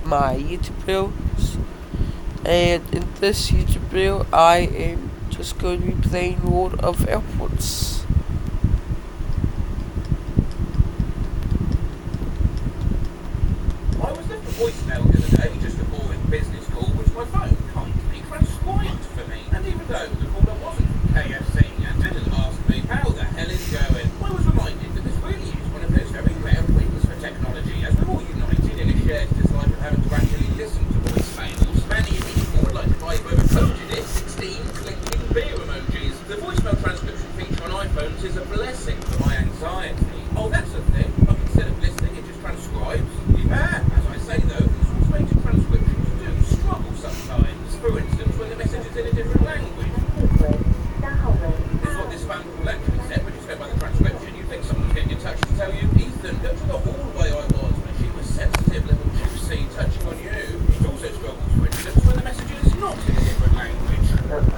my YouTube videos, and in this YouTube video I am just going to be playing World of Airports. I was left a voicemail the other day, just a boring business call, which my phone kindly transcribed for me. And even though the caller wasn't from KFC and didn't ask me how the hell it's going, I was reminded that this really is one of those very rare wins for technology, as we're all united in a shared dislike of having to actually listen to voicemails. Many people would like to buy whoever coded it 16 clinking beer emojis. The voicemail transcription feature on iPhones is a blessing for my anxiety. Oh, that's a thing. Like, instead of listening, it just transcribes. Yeah, as I say though, these automated transcriptions do struggle sometimes. For instance, when the message is in a different language. This is what this phone call actually said, but just go by the transcription. You'd think someone was getting in touch to tell you, Ethan, go to the hallway I was when she was sensitive, little juicy, touching on you. It also struggles, for instance, when the message is not in a different language.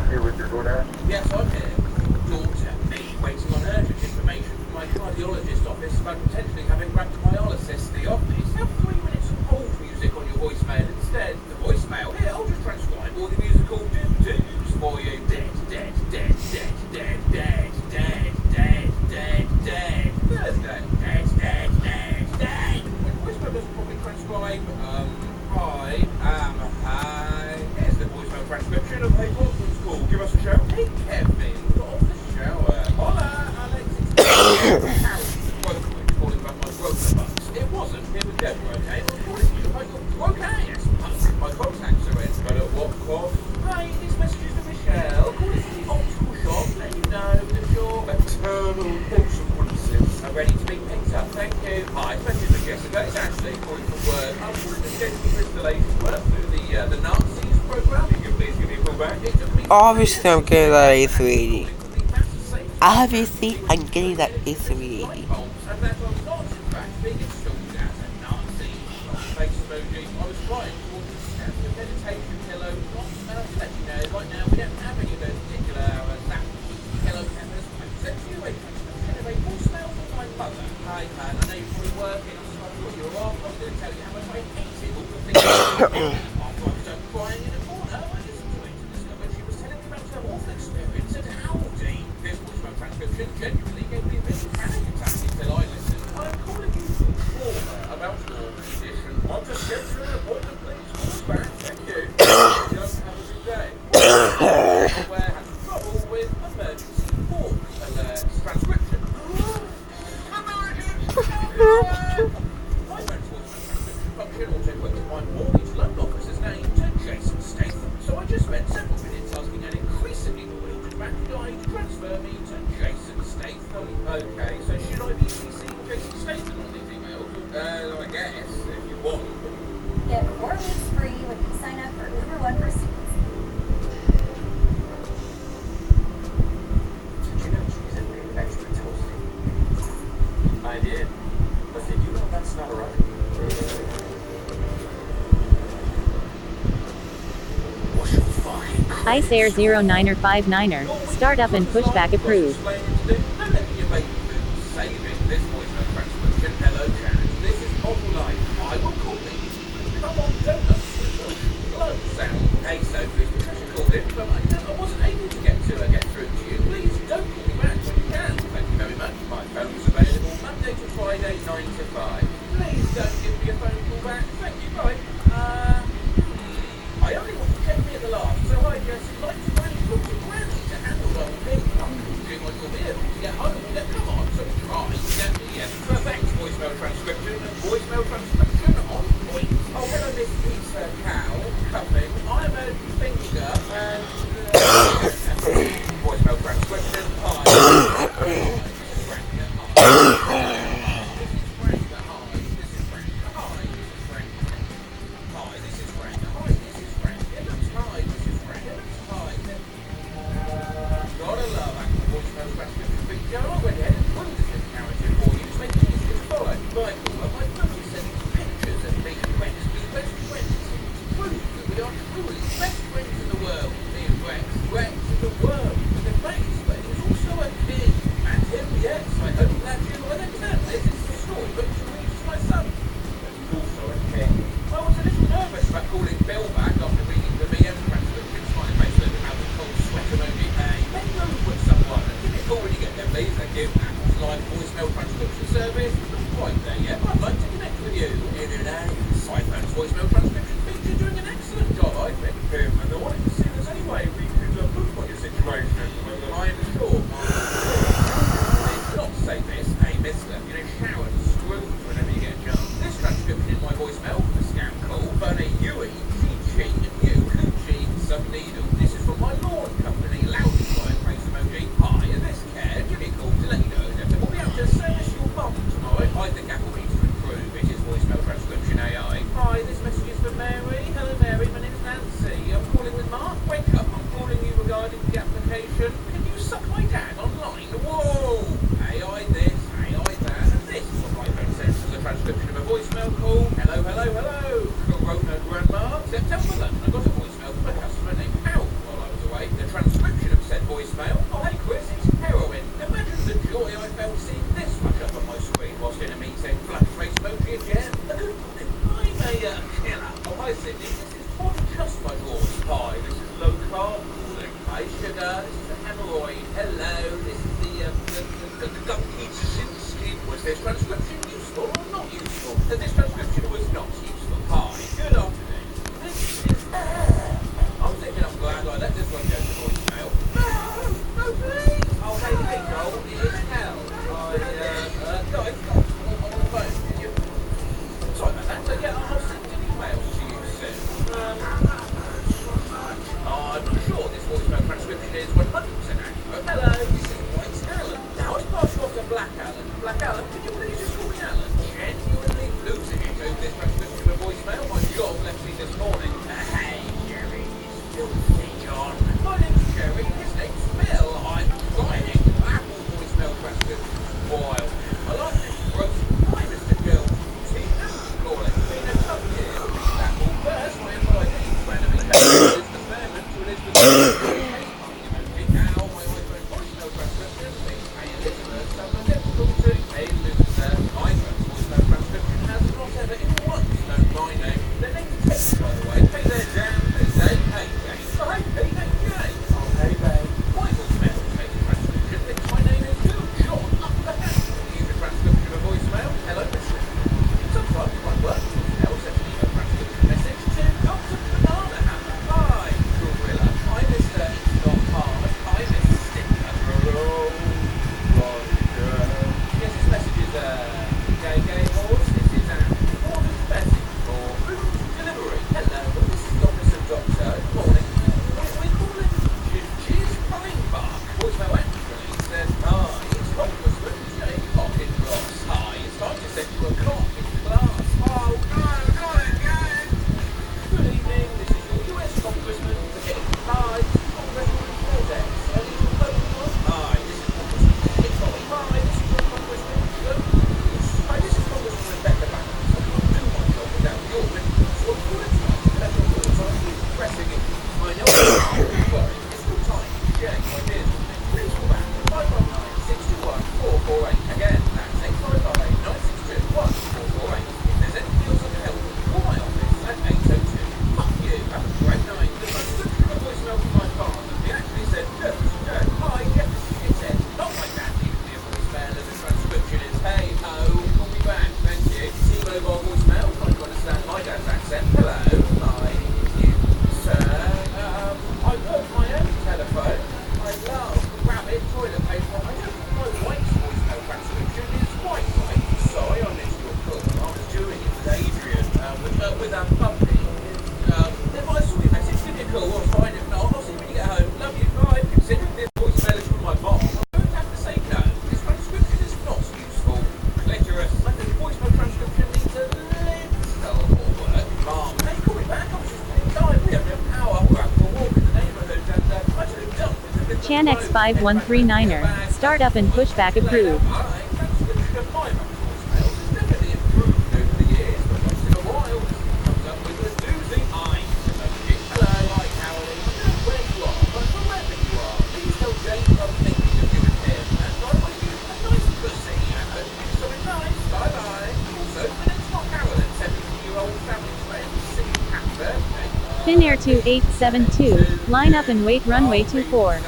Here with your daughter? Yes, I'm here. Daughter, me, waiting on urgent information from my cardiologist office about potentially having rhabdomyolysis. The office have 3 minutes of hold music on your voicemail instead. The voicemail, here, I'll just transcribe all the musical do-dos for you. Dead, dead, dead, dead, dead, dead, dead, dead, dead, dead. Thursday, dead, dead, dead, dead. When the voicemail doesn't properly transcribe, hi. Here's the voicemail transcription of a conference call. Give us a shout. Hey, Kevin, got off the shower. Hola, Alex. Calling about my broker bucks. It wasn't. It was Deborah, okay? I'm calling you about your broker ass. My contacts are in. But at what cost? Hi, this message is to Michelle. Calling from the optical shop. Let you know that your eternal consequences are ready to be picked up. Thank you. Hi, message for Jessica. It's Ashley calling from work. I'm calling to schedule for installation work through the Nazis program. If you please give me a call back. It took me Obviously I'm getting that A380. Obviously I'm getting that A380. and that was not in fact being installed as a Nazi face emoji. I was trying towards the step of meditation pillow, not smell to let you know. Right now we don't have any of those particular zap yellow peppers. I'm sending you a transcription of a voicemail from my mother. Hi man, I know you're probably working, so I thought you were off. I was going to tell you how much I hated all the things after I was done crying in a corner. I listened to it and discovered she was telling me about her awful experience at Aldi. This voicemail transcription genuinely gave me a bit of a panic attack until I listened. I'm calling you to inform her about your condition. Want to schedule an appointment, please? Call us back. Thank you. Just have a good day. Where has trouble with emergency fork alerts transcription. My friend's voicemail transcription function auto-corrected my mortgage loan officer's name to Jason Statham. So I just spent several minutes asking an increasingly bewildered Mac guy to transfer me to Jason Statham. Okay, so should I be CCing Jason Statham on these emails? I guess, if you want. Get 4 weeks free when you sign up for Uber One Pursuits. Did you know she's a bit extra toasty? I did. But did you know that's not right? What's your fucking Ice Air 09er 59er. Start up and pushback approved. Saving this voicemail transcription. Hello, Janet. This is online. I will call me. Come on, donuts. Hello, sound. Hey, Sophie. Patricia called in, but I wasn't able to get through to you. Please don't call me back when you can. Thank you very much. My phone is available Monday to Friday, 9 to 5. Please don't give me a phone call back. Thank you. Bye. I only want to check me at the last. So hi, Jess. Like to manage to Granny to handle the whole thing. I'm doing my job here to get home. Come on, so try. Yes. Perfect. Voicemail transcription. Voicemail transcription on point. Oh, hello, this pizza cow. Cupping. I'm a finger and voicemail transcription. Hi. I was a little nervous quite there yet, but I'd like to connect with you in an iPhone's voicemail transcription feature doing an excellent job, I think. And I wanted to see if there's any way we could look on your situation. I'm sure. It's not to say this, hey mister, shower the screws whenever you get a chance. This transcription in my voicemail, a scam call, but a Yui, Chi, you, Coochie, some needle. This is from my lawn company, loudly flying face emoji. Hi, is this care? Give me a call to let you know that we'll be able to service your mum tomorrow. I think Apple needs to improve. It is voicemail transcription AI. Hi, this message is for Mary. Hello Mary, my name's Nancy. I'm calling with Mark. Wake up, I'm calling you regarding the application. Can you suck my dad online? Whoa! AI this, AI that, and this is what my phone says as a transcription of a voicemail call. Hello, hello, hello. Corona Grandma. September 11, I got a voicemail from a customer named Harold while I was away. The transcription of said voicemail. Oh, hey Chris, it's heroin. Imagine the joy I felt seeing this much up on my screen whilst in a meeting. Flash face emoji again. I'm a killer. Oh, hi Sydney, this is Todd Just My Drawers. Hi, this is low carb calling. Hi sugar, this is a hemorrhoid. Hello, this is the gum pizza skin. Was this transcription useful or not useful? This transcription was not useful. Hi, good afternoon. This is... I'm thinking I'm glad I let this one go to voicemail. No, please. Oh, hey, Joel, it's Hal. Guys, I'm on the phone. Sorry about that. So, yeah, I'll send an email to you soon. I'm not sure this voicemail transcription is 100% accurate. Hello, this is White Alan. Now, I'll pass you off to Black Alan. Black Alan, can you please just call me Alan? Genuinely losing it over this transcription of a voicemail. My job left me this morning. Hey, Jerry, it's filthy, John. My name's Jerry, his name's Phil. I'm trying Apple voicemail transcription. Wild. I like this gross. Hi, Mr. Gill. See, I'm calling. Been a tough year. Apple first, my employee, randomly is the fairman to Elizabeth. Now, my iPhone voicemail transcription is Hey Elizabeth, some difficulty. Hey loser. iPhone voicemail transcription has not ever in once known my name. Their name's Ted, by the way. Hey there, Dan. Hey, hey, Jane. Oh, hey, Jane. Oh, hey, babe. My voicemail transcription thinks my name is Bill John up the hat. Use a transcription of voicemail. Hello, Mr. Sometimes it might work. Email send an email transcription message to Dr. Banana Hammer. Hi, Gorilla. Hi, Mr. It's Not Hard. Hi, Mr. Sticker. Roll. Yes, this message is gay horse. This is an important message for food delivery. Hello, this is Dr. Doctor. Good morning. We call it Jizz Pine Bark. Voicemail actually says, hi, it's Congressman J. Pocketbox. Hi, it's time to send you a clock in class. Oh, good evening, this is your US Congressman. Hi, this is Congressman Codex. And he's your phone call. Hi, this is Congressman Shitboy. Hi, this is your Congressman Joe. Hi, this is Congressman Rebecca Banks. I can't do my job without your input. So I'm calling tonight to let your thoughts on you pressing it. I know don't worry, it's still time. Jay, my dear, please call back 519-621-448. Again, that's 855-962-1448. If there's anything else I can help with, call my office at 802. Fuck you, have a great night. The transcription of a voicemail from my father. He actually said, Jeff, hi, Jeff, this is Shithead. Not my dad leaving me a voicemail as a transcription is, hey, ho, call me back, thank you. T-Mobile voicemail, trying to understand my dad's accent. Hello, hi, you, sir. I work my own telephone. I love rabbit toilet paper. I don't think my wife's voicemail transcription is quite right. Sorry, I missed your call. I was doing it with Adrian, with our puppy. If I saw your message, give me a call. I'll find it. No, I'll see you when you get home. Love you, bye. Considering this voicemail is from my mom, I don't have to say no. This transcription is not useful. Clitoris. I think voicemail transcription needs a little more work. Mom, hey, call me back. I was just playing time. We have no power. We're out for a walk in the neighborhood, and I should have done with the middle of the road. Chanx5139er. Startup and pushback approved. Transcription of my mum's voicemails has definitely improved over the years, but once in a while, comes up with a doozy. Hi, emoji. Hello, hi, Carolyn. I don't know where you are, but wherever you are, please tell James I'm thinking of you and him, and I wish you a nice pussy, and hope you something nice. Bye-bye. Also, my name's not Carolyn, 70-year-old family friend, singing happy birthday. Finnair2872. Line up and wait runway 24. I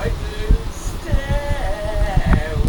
do sterile.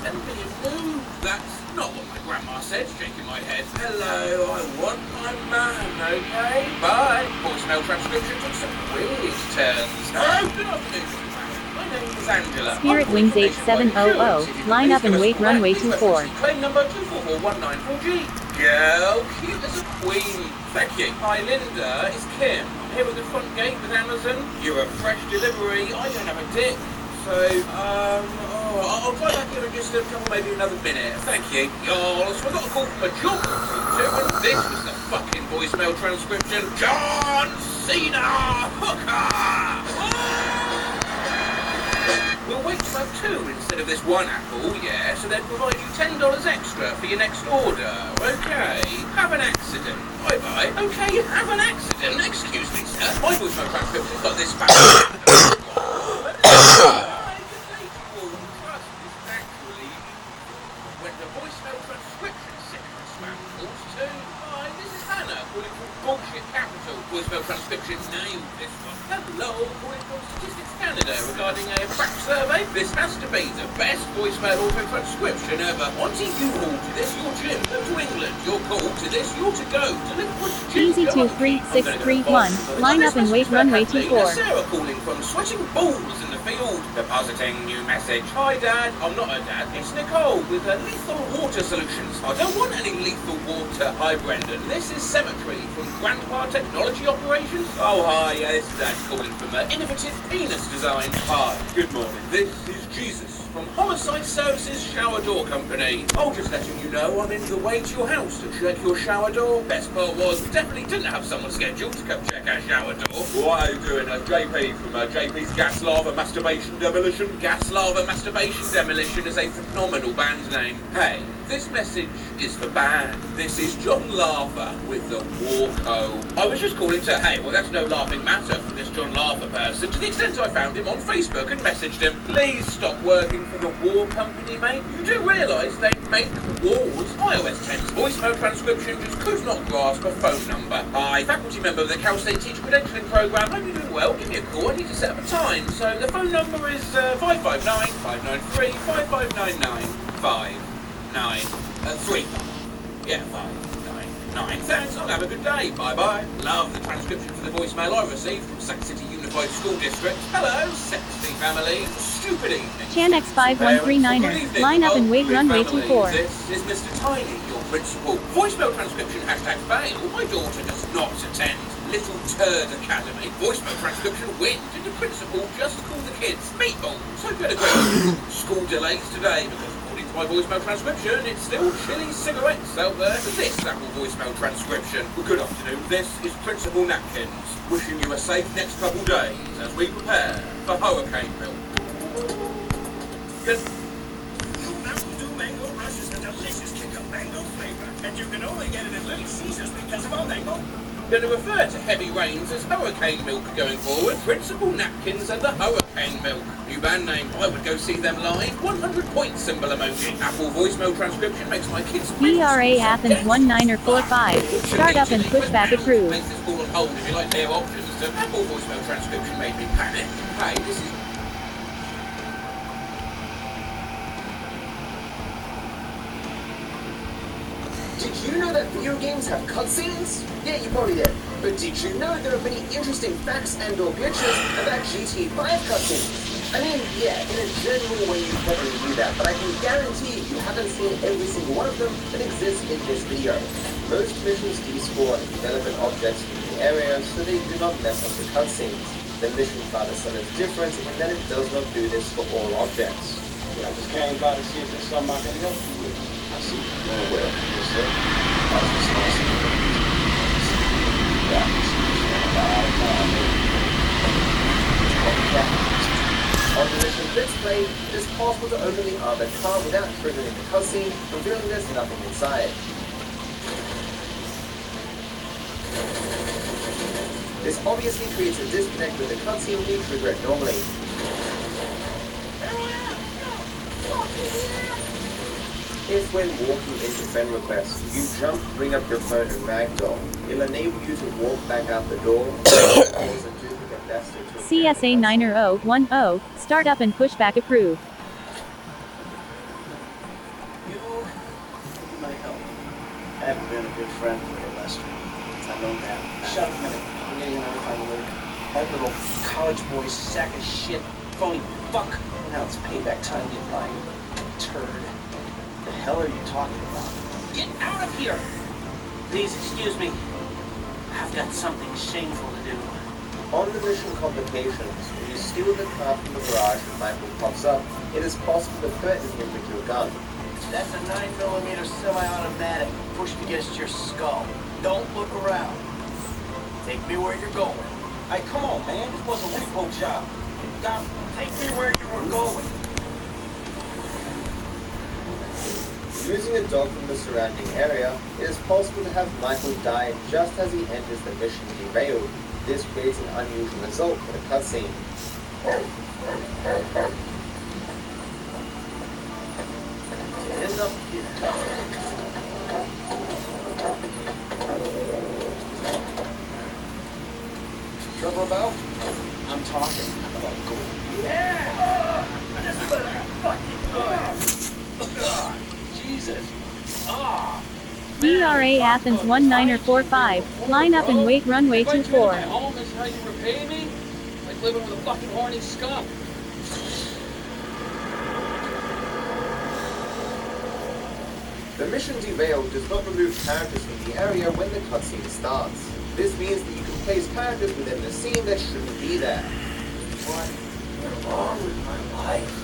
10 million. No, that's not what my grandma said, shaking my head. Hello, I want my man, okay? Bye. Voicemail transcription took some weird turns. Oh, good afternoon, man. My name is Angela. Spirit Wings 8700, line up and wait runway 24. Claim number 244194G. Girl, cute as a queen. Thank you. Hi, Linda. It's Kim. I'm here at the front gate with Amazon. You're a fresh delivery. I don't have a dick. So, I'll try back here in just a couple, maybe another minute. Thank you. Y'all, so I got a call from a job and this was the fucking voicemail transcription. John Cena Hooker! We'll wait to have two instead of this one apple, yeah, so they'll provide you $10 extra for your next order. Okay, have an accident. Bye-bye. Okay, have an accident. Excuse me, sir. My voicemail transcription's got this back. When the voicemail transcription signal spam calls to, hi, this is Hannah calling from Bullshit Capital. Voicemail transcription nailed this one. Hello, calling from Statistics Canada regarding a fact survey. This has to be the best voicemail auto transcription ever. Wanting you all to this, your gym. Go to England, you're called to this, you're to go. To Liverpool, Easy 23631, line up and wait runway 24. Sarah calling from Sweating Balls in the field. Depositing new message. Hi Dad, I'm not her dad. It's Nicole with Lethal Water Solutions. I don't want any lethal water. Hi Brendan, this is Cemetery from Grandpa Technology Operations. Oh hi, yeah, this is Dad calling from Innovative Penis Design. Hi, good morning. This is Jesus from Homicide Services Shower Door Company. Oh, just letting you know I'm in the way to your house to check your shower door. Best part was we definitely didn't have someone scheduled to come check our shower door. What are you doing? JP from JP's Gas Lava Masturbation Demolition. Gas Lava Masturbation Demolition is a phenomenal band name. Hey, this message is for band. This is John Lava with the Warco. I was just calling to, hey, well that's no laughing matter for this John Lava person. To the extent I found him on Facebook and messaged him, please stop working for the War Company, mate. You do realise they make wars? iOS 10's voicemail transcription just could not grasp a phone number. Hi, faculty member of the Cal State Teacher Credentialing Programme. Hope you're doing well. Give me a call. I need to set up a time. So the phone number is 559-593-5599-59 3. Yeah, 599. Thanks, I'll have a good day. Bye-bye. Love the transcription for the voicemail I received from Sac City Unified School District. Hello, sexy family. Stupid evening. ChanX5139er, line up and wait runway 24. This is Mr. Tiny, your principal. Voicemail transcription #fail. My daughter does not attend Little Turd Academy. Voicemail transcription wins, and the principal just called the kids meatballs. So better go. School delays today because according to my voicemail transcription, it's still chilly cigarettes out there. This Apple voicemail transcription. Well, good afternoon. This is Principal Napkins. Wishing you a safe next couple days as we prepare for hurricane milk. Good. New Mountain Dew Mango Rush is a delicious kick of mango flavor, and you can only get it at Little Caesars because of our mango. Going to refer to heavy rains as hurricane milk going forward. Principal Napkins and the hurricane milk. New band name, I would go see them live. 100 point symbol emoji. Apple voicemail transcription makes my kids DRA Athens 19er45, start up and push back approved. Place this call on hold if you like their options. So Apple voicemail transcription made me panic. Hey, this is... Did you know that video games have cutscenes? Yeah, you probably did. But did you know there are many interesting facts and or glitches about GTA 5 cutscenes? I mean, yeah, in a general way you probably knew that, but I can guarantee you haven't seen every single one of them that exists in this video. Most missions despawn irrelevant objects in the area, so they do not mess up the cutscenes. The mission by the sun is different in that it does not do this for all objects. Yeah, I just came by to see if there's something I can help you with. I see. Oh, well, yes, sir. I was just going to see you. Yeah, on the mission Let's Play, it is possible to open the armored car without triggering the cutscene, revealing there's nothing inside. This obviously creates a disconnect with the cutscene when you trigger it normally. If when walking into friend requests, you jump, bring up your phone and ragdoll, it'll enable you to walk back out the door, CSA 9er 010, start up and push back approved. I haven't been a good friend with her, Lester. I know that. Shut up a minute. I'm getting another final later. That little college boy sack of shit, phony fuck. Now it's payback time, you lying turd. The hell are you talking about? Get out of here! Please excuse me. I've got something shameful to do. On the mission complications, when you steal the car from the garage and Michael pops up, it is possible to threaten him with your gun. That's a 9mm semi-automatic pushed against your skull. Don't look around. Take me where you're going. Hey, come on, man. This was a repo job. Now, take me where you were going. Using a dog from the surrounding area, it is possible to have Michael die just as he enters the mission derailed. This creates an unusual result for the cutscene. End up here. Trouble about? I'm talking about gold. Yeah! Jesus. Ah! DRA Athens 19er45. Line up and wait runway 24. My home is how you repay me? Like living with a fucking horny skunk. The mission derailed does not remove characters from the area when the cutscene starts. This means that you can place characters within the scene that shouldn't be there. What went wrong with my life?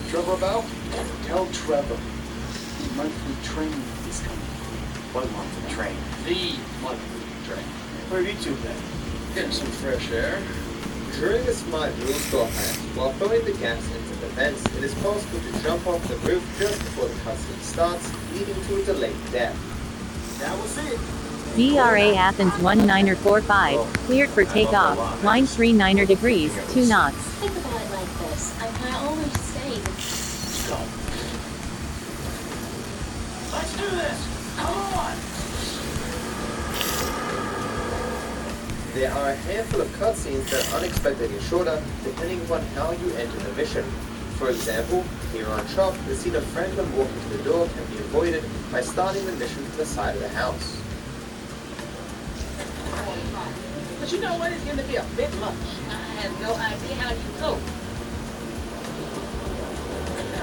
Trouble about? Tell Trevor the monthly train is coming. What monthly train? The monthly train. Where have you two been? Getting some fresh air. During a smart dual store hack, while throwing the gas into the vents, it is possible to jump off the roof just before the cutscene starts, leading to a delayed death. That was it. DRA Athens 19er45. Cleared for takeoff. Wind 39er degrees, 2 knots. Think about it like this. I always say that Let's go. Let's do this. Come on. There are a handful of cutscenes that are unexpectedly shorter, depending upon how you enter the mission. For example, here on Chop, the scene of Franklin walking to the door can be avoided by starting the mission from the side of the house. But you know what? It's going to be a bit much. I have no idea how you cope.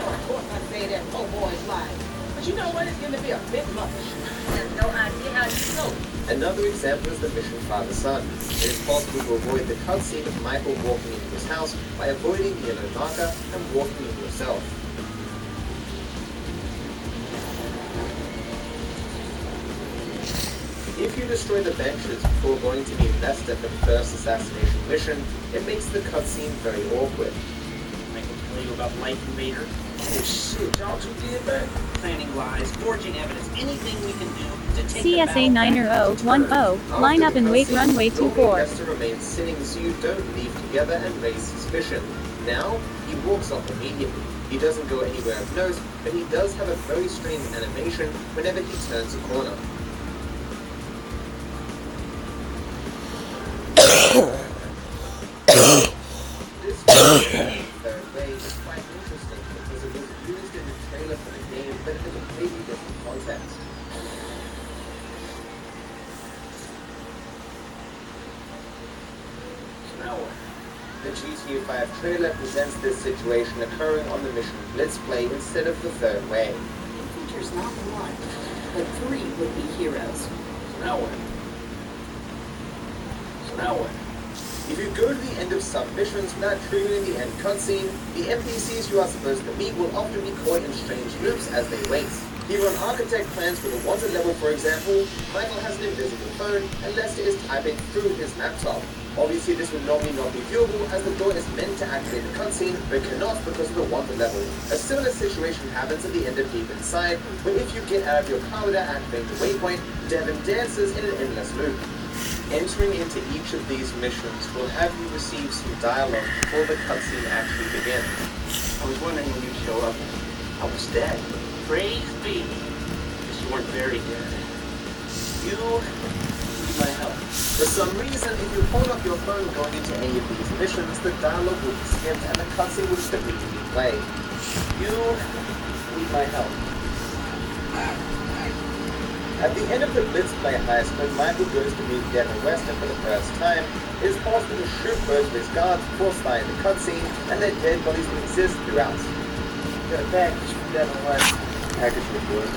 Of course I say that poor boy's lying. But you know what? It's going to be a bit much. I have no idea how you cope. Another example is the mission Father-Son. It is possible to avoid the cutscene of Michael walking into his house by avoiding the yellow marker and walking in yourself. If you destroy the benches before going to meet Lester for the first assassination mission, it makes the cutscene very awkward. I can tell you about Life Invader. Oh shit, y'all two did that? Planning lies, forging evidence, anything we can do to take CSA 9er010. Line up and wait runway 24. Lester remains sitting so you don't leave together and raise suspicion. Now, he walks off immediately. He doesn't go anywhere of note, but he does have a very strange animation whenever he turns a corner. This third way is quite interesting because it was used in the trailer for the game, but in a completely different context. Now what? The GTA 5 trailer presents this situation occurring on the mission Blitz Play instead of the third way. It features not one, but 3 would-be heroes. So now what? If you go to the end of some missions without triggering the end cutscene, the NPCs you are supposed to meet will often be caught in strange loops as they wait. Here on Architect Plans for the Wanted level, for example, Michael has an invisible phone and Lester is typing through his laptop. Obviously this would normally not be viewable as the door is meant to activate the cutscene, but cannot because of the Wanted level. A similar situation happens at the end of Deep Inside, where if you get out of your car without activating the waypoint, Devin dances in an endless loop. Entering into each of these missions will have you receive some dialogue before the cutscene actually begins. I was wondering when you'd show up. I was dead. Praise be. Because you weren't very dead. You need my help. For some reason, if you hold up your phone going into any of these missions, the dialogue will be skipped and the cutscene will just immediately play. You need my help. At the end of the Blitz play heist, when Michael goes to meet Devin Weston for the first time, it is possible to shoot both of his guards before starting the cutscene, and their dead bodies will exist throughout. Got a package from Devin Weston. Package report.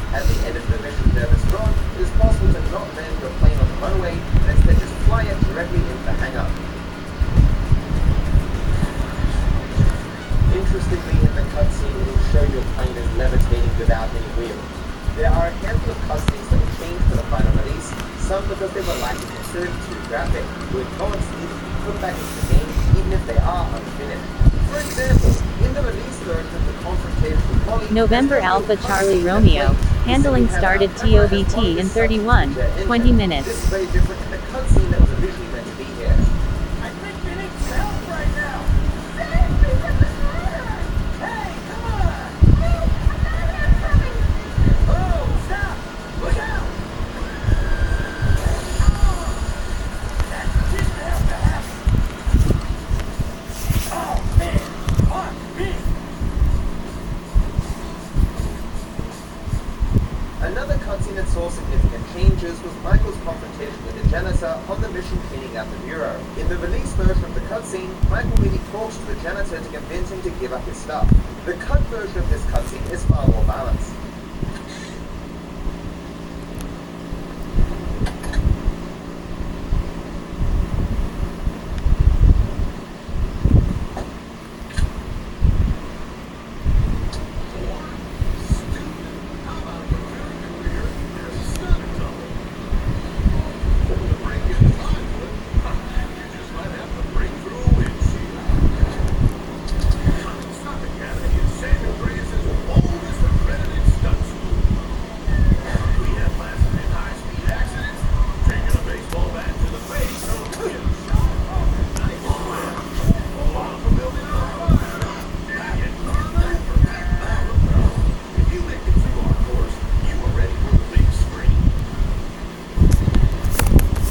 At the end of the mission Devon's gone, it is possible to not land your plane on the runway and instead just fly it directly into the hangar. Interestingly, in the cutscene it will show your plane is levitating without any wheels. There are a handful of cutscenes that were changed for the final release, some because they were likely considered too graphic, with comments needed to be put back into the game even if they are unfinished. For example, in the release version of the confrontation with Molly, November Alpha Charlie Romeo. Handling started TOBT in 31, 20 minutes. This is very different in the cutscene that was originally meant to be here. I think we need some help right now. Save me from this murder! Hey, come on! Hey, I'm not even coming. Oh, stop! Look out! That didn't have to happen. Oh, man. Fuck me. Another cutscene that saw significant changes was Michael's confrontation with the janitor on the mission cleaning out the bureau. In the release version of the cutscene, Michael really talks to the janitor to convince him to give up his stuff. The cut version of this cutscene is far more balanced.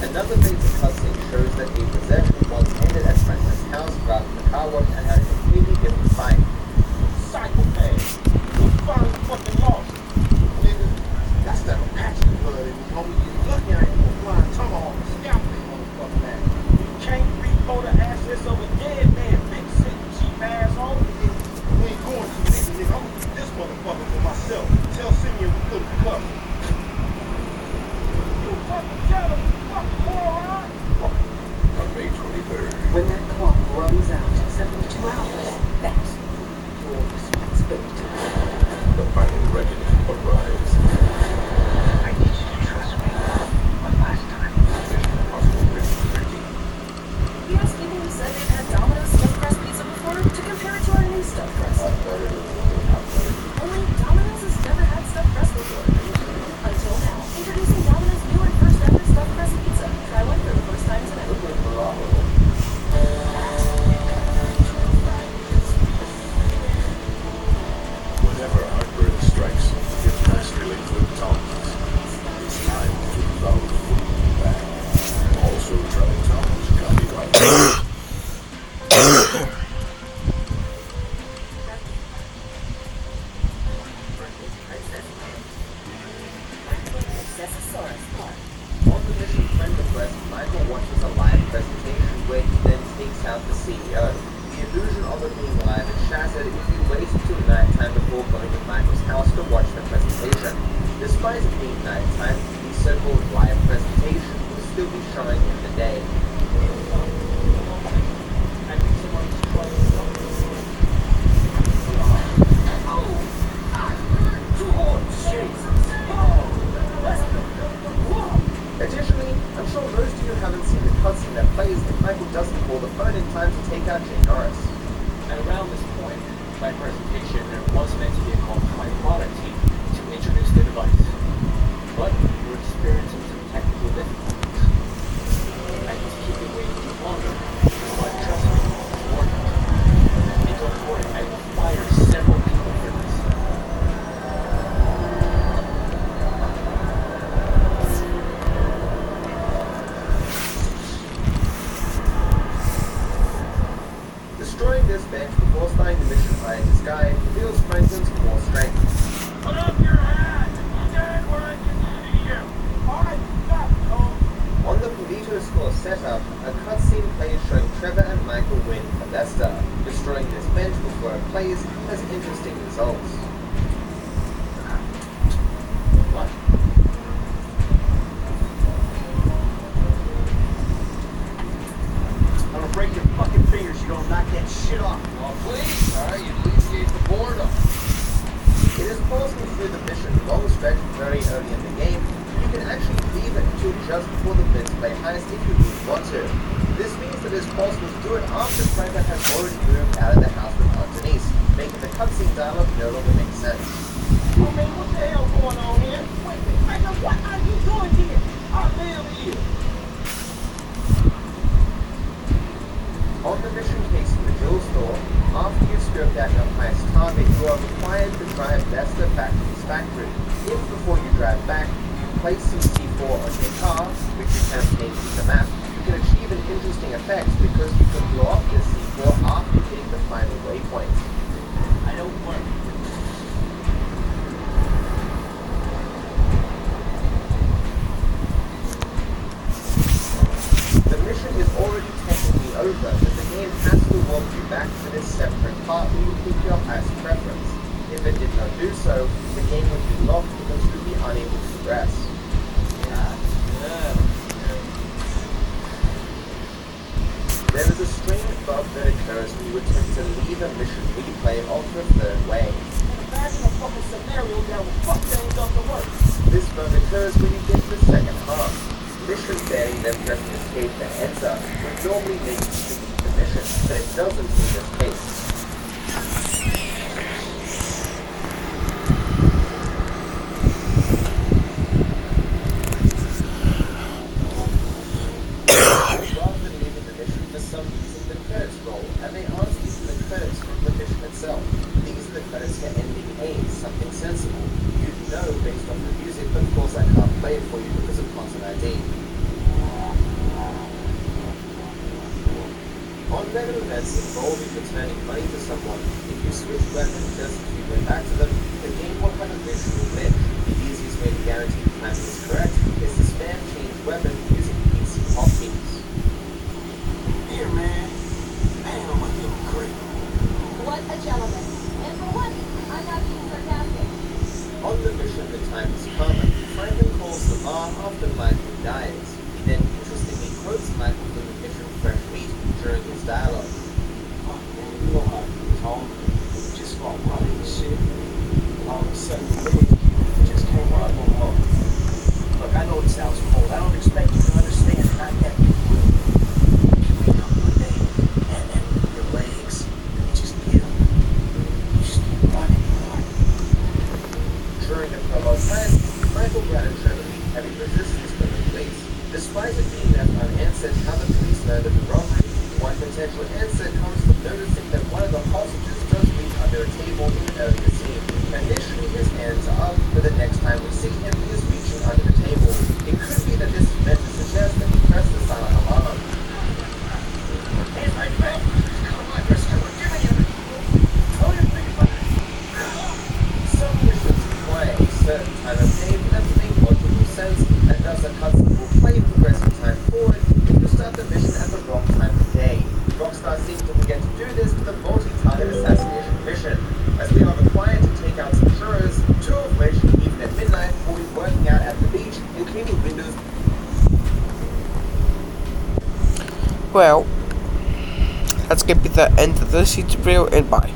Another basic cutscene shows that a possession was ended at Franklin's house rather than the car wash and had a completely different fight. Psychopath. You finally fucking lost. Nigga, that's that Apache blood in me, homie. You lucky I ain't gonna flying tomahawk and scalp that motherfucking ass. You can't repo the assets of a dead man, big sick cheap asshole. We ain't going to, nigga. I'm gonna do this motherfucker for myself. Tell Simeon we couldn't cover. You fucking jealous, fucking moron. On May 23rd. When that clock runs out in 72 hours, that's your responsibility. The final reckoning arrives. I need you to trust me. One last time. Mission Impossible Mission 13. Yes, people who said they've had Domino's stuffed crust pizza before to compare it to our new stuffed crust. Only Domino's has never had stuffed crust before. Until now, introducing Domino's new and first ever stuffed crust pizza. Try one for the first time today. Whenever heartburn strikes, get master liquid Tom's. It's time to love food back. Also try Tom's Gummy Gummy. On the mission friend request, Michael watches a live presentation where he then takes out the CEO. The illusion of it being live is shattered if you wait until nighttime before going to Michael's house to watch the presentation. Despite it being nighttime, the so-called live presentation will still be showing in the day. Additionally, I'm sure most of you haven't seen the cutscene that plays if Michael doesn't call the phone in time to take out Jay Norris. At around this point, my presentation was meant to be a call to my product team to introduce the device. But we're experiencing some technical difficulties. I need to keep you waiting longer. this bench before starting the mission behind his guide reveals Franklin's core strength. Put up your hand! Stand where I can see you! Alright, got it, Cole. On the Polito score setup, a cutscene plays showing Trevor and Michael win for Leicester. Destroying this bench before it plays has interesting results. What? I'm gonna break your fucking fingers, you don't knock that shit off. Oh, please, alright, you alleviate the boredom. It is possible through the mission long stretch very early in the game. You can actually leave it until just before the Blitz play heist if you really want to. This means that it is possible to do it after Franklin has already moved out of the house with Aunt Denise, making the cutscene dialogue no longer make sense. Oh man, what the hell going on here? Wait a minute, Franklin, what are you doing here? I live here. On the mission case in the jewel store, after you've scoped out your heist target, you are required to drive Lester back to his factory. If before you drive back, you place some C4 on your car, which you can obtain from the map, you can achieve an interesting effect because you can blow up this C4 after hitting the final waypoint. I don't work. The mission is already technically over, but the game has to walk you back to this separate part where you pick your heist preference. If it did not do so, the game would be locked because you would be unable to progress. There is a strange bug that occurs when you attempt to leave a mission replay of the third way. Imagine a fucking scenario that will fuck things up the work. This bug occurs when you get to the second half. Mission failing then pressing escape to enter would normally make you complete the mission, but it doesn't in this case. Rather than leaving the mission, for some reason the credits roll, and they aren't even the credits from the mission itself. These are the credits for ending A, something sensible. You'd know based on the music, but of course I can't play it for you because of content ID. On random events involving returning money to someone, if you switch weapons just as you went back to them, the game will have a visual glitch. The easiest way to guarantee the timing is correct is to spam change weapon using PC hotkeys. Here, man. Hang on my little crate. What a gentleman. And for once, I'm not being sarcastic. On the mission, the time is come. Franklin calls the bar after Michael dies. He then interestingly quotes Michael from the mission Fresh Meat during his dialogue. Fuck, man, you know how you talk. You just start running and shit. All of a sudden, the legs just can't run no more. Look, I know it sounds cold. I don't expect you to understand it. Not yet. You will. You wake up one day, and your legs, you just get them. You just keep running hard. During the prologue time, Michael Brown and Trevor meet heavy resistance from the police. Despite it being left unanswered how the police learned of the robbery, one potential answer comes from noticing that one of the hostages does reach under a table in an earlier scene. Initially his hands are up, but the next time we see him, he is reaching under the table. It could be that this is meant to suggest that he pressed the silent alarm. Hey, my friend. Come on, let's go. Give me your... Tell your big brother. Some missions require a certain time of day for them to make logical sense, and thus a cutscene will play progressing time forward if you start the mission at the wrong time of day. Rockstar seems to forget to do this with the multi-target assassination mission, as we are required to take out some jurors, two of which, even at midnight, will be working out at the beach and cleaning windows. Well, that's going to be the end of this tutorial, and bye.